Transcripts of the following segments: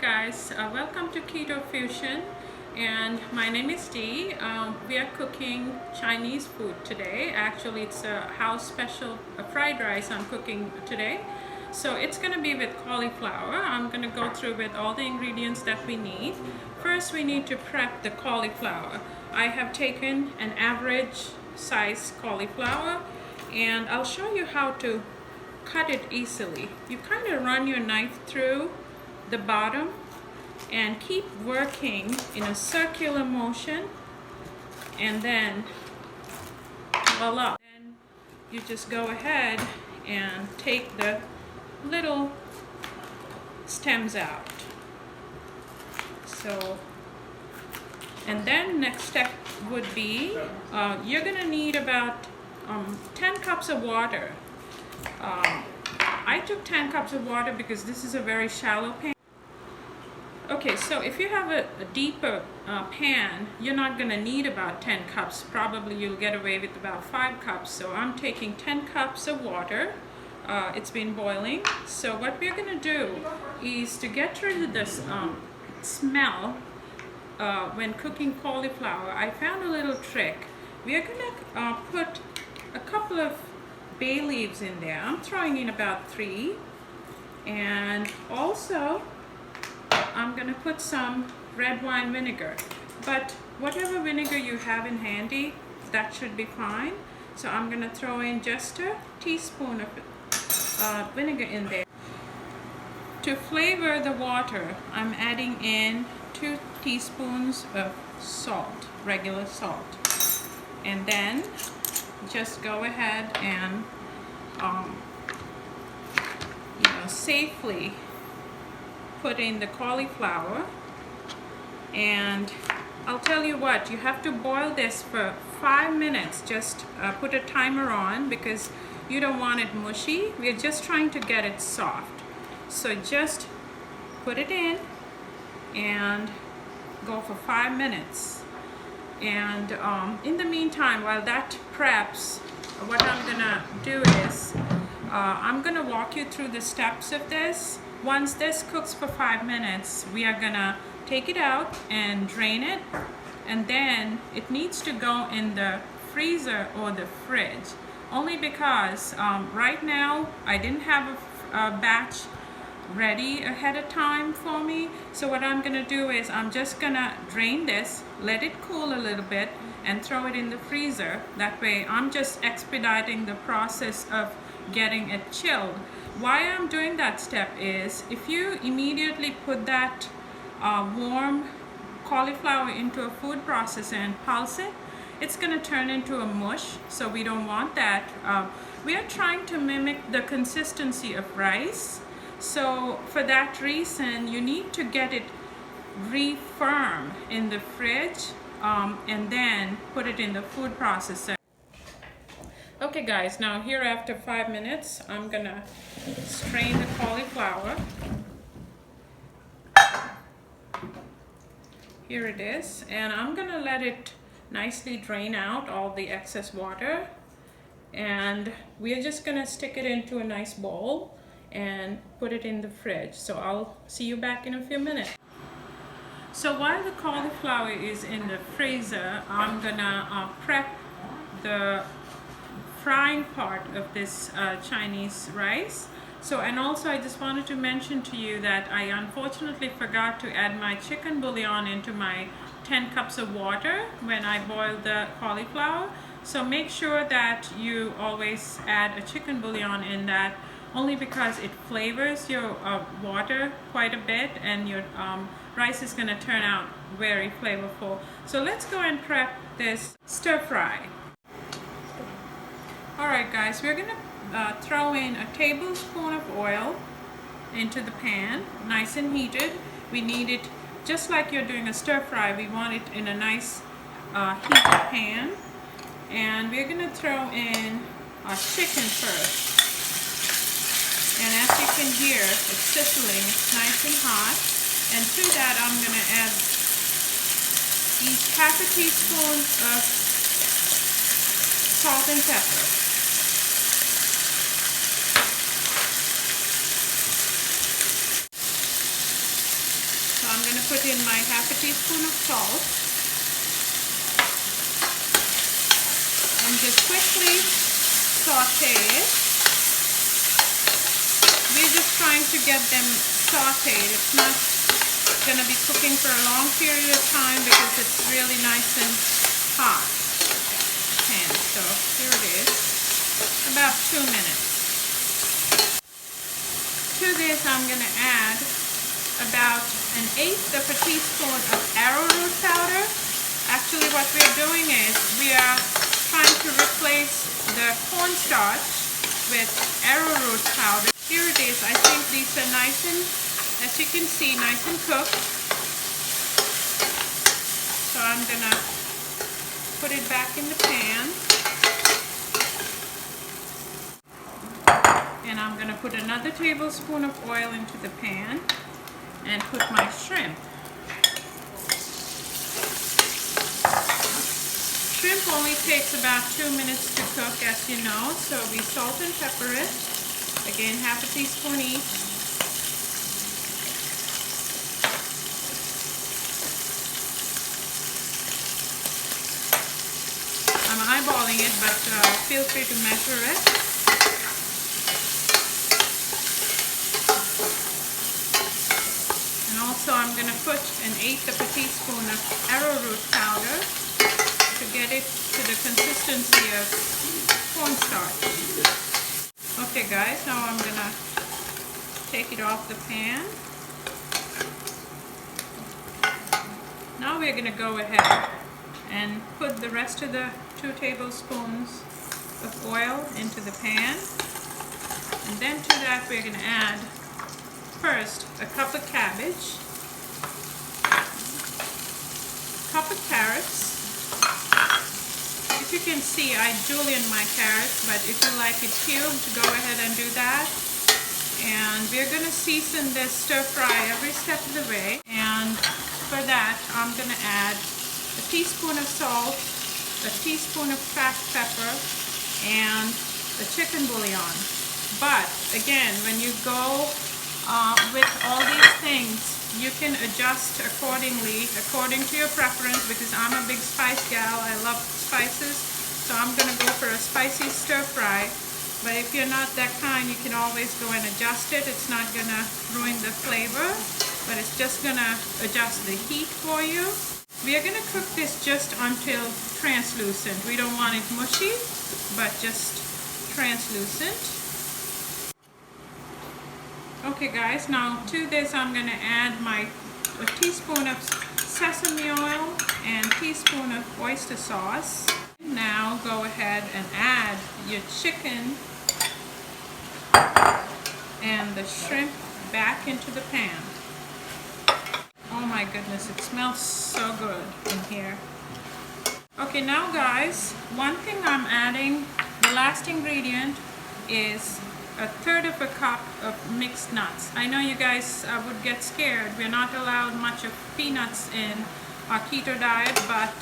guys, welcome to Keto Fusion, and my name is Dee. We are cooking Chinese food today. Actually, it's a house special fried rice I'm cooking today. So it's going to be with cauliflower. I'm going to go through with all the ingredients that we need. First, we need to prep the cauliflower. I have taken an average size cauliflower, and I'll show you how to cut it easily. You kind of run your knife through the bottom and keep working in a circular motion, and then voila. Then you just go ahead and take the little stems out. So, and then next step would be you're gonna need about 10 cups of water. I took 10 cups of water because this is a very shallow pan. Okay, so if you have a deeper pan, you're not going to need about 10 cups. Probably you'll get away with about 5 cups. So I'm taking 10 cups of water. It's been boiling. So what we're going to do is to get rid of this smell when cooking cauliflower. I found a little trick. We're going to put a couple of bay leaves in there. I'm throwing in about 3, and also I'm gonna put some red wine vinegar, but whatever vinegar you have in handy, that should be fine. So I'm gonna throw in just a teaspoon of vinegar in there. To flavor the water, I'm adding in 2 teaspoons of salt, regular salt, and then just go ahead and safely put in the cauliflower. And I'll tell you what, you have to boil this for 5 minutes. Just put a timer on because you don't want it mushy. We're just trying to get it soft. So just put it in and go for 5 minutes. And in the meantime, while that preps, what I'm gonna do is I'm gonna walk you through the steps of this. Once this cooks for 5 minutes, we are gonna take it out and drain it, and then it needs to go in the freezer or the fridge, only because right now I didn't have a batch ready ahead of time for me. So what I'm gonna do is I'm just gonna drain this, let it cool a little bit, and throw it in the freezer. That way I'm just expediting the process of getting it chilled. Why I'm doing that step is if you immediately put that warm cauliflower into a food processor and pulse it, it's gonna turn into a mush, so we don't want that. We are trying to mimic the consistency of rice. So for that reason, you need to get it re-firm in the fridge and then put it in the food processor. Okay guys, now here after 5 minutes, I'm gonna strain the cauliflower. Here it is, and I'm gonna let it nicely drain out all the excess water, and we're just gonna stick it into a nice bowl and put it in the fridge. So I'll see you back in a few minutes. So while the cauliflower is in the freezer, I'm gonna prep the frying part of this Chinese rice. So, and also I just wanted to mention to you that I unfortunately forgot to add my chicken bouillon into my 10 cups of water when I boiled the cauliflower. So make sure that you always add a chicken bouillon in that, only because it flavors your water quite a bit, and your rice is going to turn out very flavorful. So let's go and prep this stir fry. Alright guys, we're going to throw in a tablespoon of oil into the pan, nice and heated. We need it just like you're doing a stir fry. We want it in a nice heated pan. And we're going to throw in our chicken first. And as you can hear, it's sizzling, it's nice and hot. And to that, I'm going to add each half a teaspoon of salt and pepper. put in my half a teaspoon of salt and just quickly saute it. We're just trying to get them sauteed. It's not going to be cooking for a long period of time because it's really nice and hot. And so here it is, about 2 minutes. To this I'm going to add about 1/8 of a teaspoon of arrowroot powder. Actually what we're doing is we are trying to replace the cornstarch with arrowroot powder. Here it is. I think these are nice and, as you can see, nice and cooked. So I'm gonna put it back in the pan. And I'm gonna put another tablespoon of oil into the pan and put my shrimp. Shrimp only takes about 2 minutes to cook, as you know, so we salt and pepper it. Again, half a teaspoon each. I'm eyeballing it, but feel free to measure it. And also I'm going to put 1/8 of a teaspoon of arrowroot powder to get it to the consistency of cornstarch. Okay guys, now I'm gonna take it off the pan. Now we're gonna go ahead and put the rest of the 2 tablespoons of oil into the pan. And then to that we're gonna add first a cup of cabbage, a cup of carrots. If you can see, I julienne my carrots, but if you like it cubed, go ahead and do that. And we're going to season this stir fry every step of the way. And for that, I'm going to add a teaspoon of salt, a teaspoon of cracked pepper, and the chicken bouillon. But again, when you go with all these things, you can adjust accordingly, according to your preference, because I'm a big spice gal. I love spices, so I'm going to go for a spicy stir fry. But if you're not that kind, you can always go and adjust it. It's not going to ruin the flavor, but it's just going to adjust the heat for you. We are going to cook this just until translucent. We don't want it mushy, but just translucent. Okay guys, now to this I'm going to add a teaspoon of sesame oil and teaspoon of oyster sauce. Now go ahead and add your chicken and the shrimp back into the pan. Oh my goodness, it smells so good in here. Okay, now guys, one thing I'm adding, the last ingredient is 1/3 of a cup of mixed nuts. I know you guys would get scared. We're not allowed much of peanuts in our keto diet, but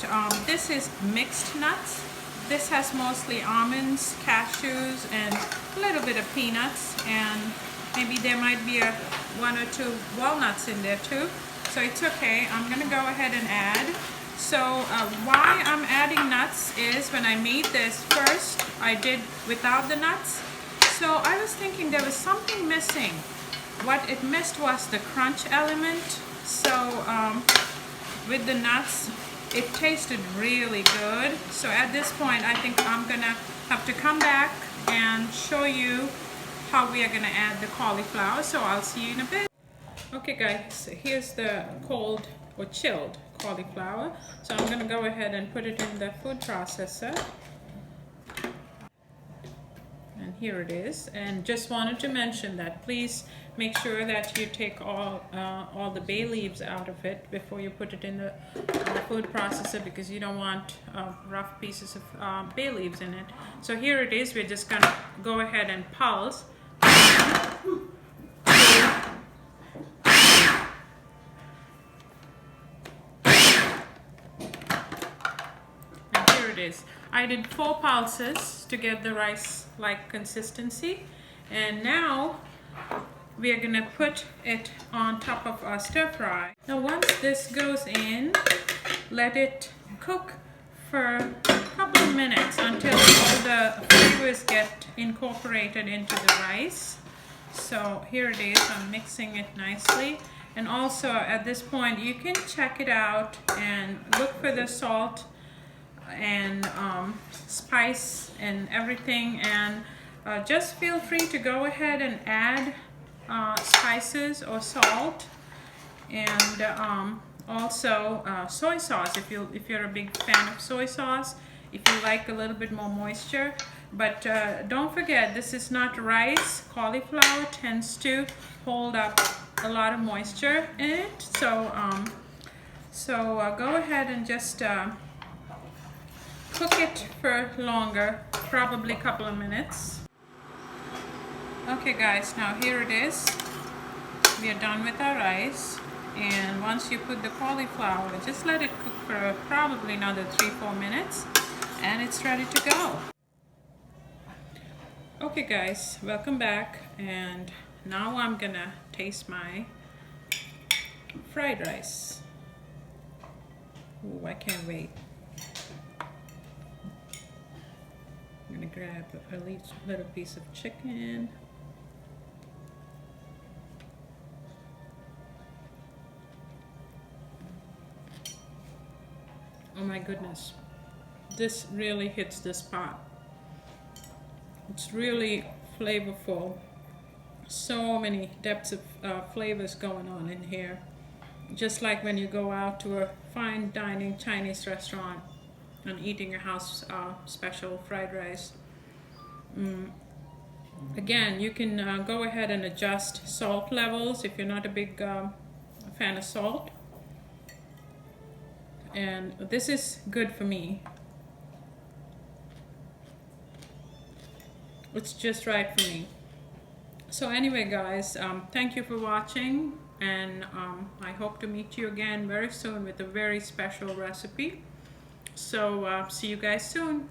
this is mixed nuts. This has mostly almonds, cashews, and a little bit of peanuts, and maybe there might be 1 or 2 walnuts in there too. So it's okay. I'm gonna go ahead and add. So why I'm adding nuts is when I made this first, I did without the nuts. So I was thinking there was something missing. What it missed was the crunch element. So with the nuts, it tasted really good. So at this point, I think I'm gonna have to come back and show you how we are gonna add the cauliflower. So I'll see you in a bit. Okay guys, here's the cold or chilled cauliflower. So I'm gonna go ahead and put it in the food processor. And here it is. And just wanted to mention that please make sure that you take all the bay leaves out of it before you put it in the food processor, because you don't want rough pieces of bay leaves in it. So here it is. We're just gonna go ahead and pulse. Is. I did 4 pulses to get the rice-like consistency, and now we are gonna put it on top of our stir fry. Now once this goes in, let it cook for a couple of minutes until all the flavors get incorporated into the rice. So here it is, I'm mixing it nicely. And also at this point you can check it out and look for the salt and spice and everything, and just feel free to go ahead and add spices or salt, and also soy sauce if you're a big fan of soy sauce, if you like a little bit more moisture. But don't forget, this is not rice. Cauliflower tends to hold up a lot of moisture in it, so go ahead and just cook it for longer, probably a couple of minutes. Okay guys, now here it is. We are done with our rice, and once you put the cauliflower, just let it cook for probably another 3-4 minutes, and it's ready to go. Okay guys, welcome back, and now I'm gonna taste my fried rice. Ooh, I can't wait. I'm gonna grab a little piece of chicken. Oh my goodness, this really hits the spot. It's really flavorful. So many depths of flavors going on in here. Just like when you go out to a fine dining Chinese restaurant and eating a house special fried rice. Again, you can go ahead and adjust salt levels if you're not a big fan of salt. And this is good for me. It's just right for me. So anyway guys, thank you for watching, and I hope to meet you again very soon with a very special recipe. So see you guys soon.